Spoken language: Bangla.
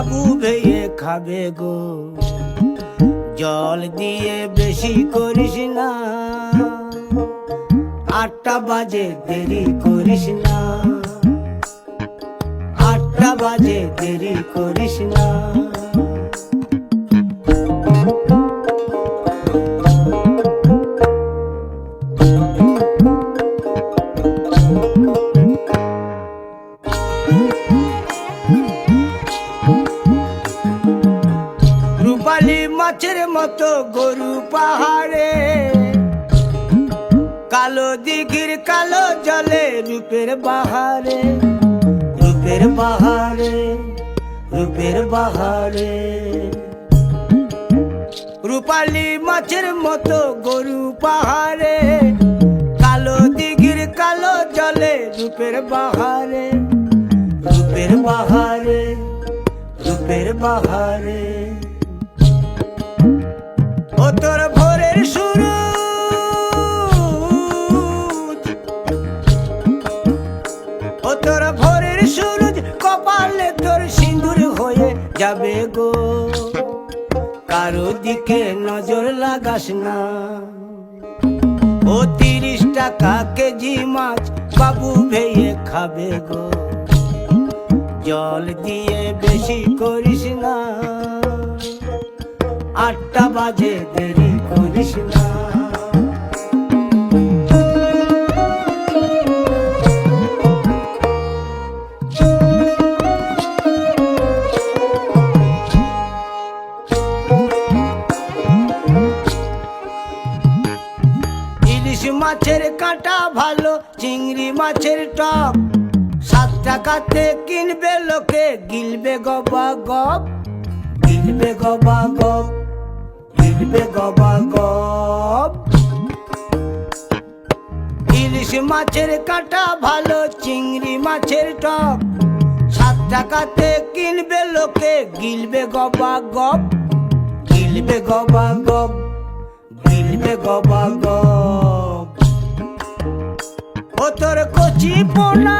বাবু ভেয়ে খাবে গো। জল দিয়ে বেশি করিস না, 8টা বাজে দেরি করিস না, 8টা বাজে দেরি করিস না। রূপালী মাছের মতো গরু পাহাড়ে, কালো দিঘির কালো জলে রূপের বাহারে, রূপের বাহারে, রূপের বাহারে। রূপালী মাছের মতো গরু পাহাড়ে, কালো দিঘির কালো জলে রূপের বাহারে, রূপের বাহারে, রূপের বাহারে। ও তোর ভোরের সূরজ, ও তোর ভোরের সূরজ, কপালে তোর সিঁদুর হয়ে যাবে গো। কারো দিকে নজর লাগাস না, ও 30 টাকা কেজি মাছ বাবু ভেয়ে খাবে গো। জল দিয়ে বেশি করিস না, 8টা বাজে দেরি করিস না। ইলিশ মাছের কাঁটা ভালো, চিংড়ি মাছের টক, 7 টাকাতে কিনবে লোকে, গিলবে গবা গপ, গিলবে গবা গপ, গিলবে গবা গপ। ইলিশ মাছের কাঁটা ভালো, চিংড়ি মাছের টক, 7 টাকাতে কিনবে লোকে, গিলবে গবা গপ, গিলবে গবা গপ, গিলবে গবা গপ। ও তোর কচি পোনা,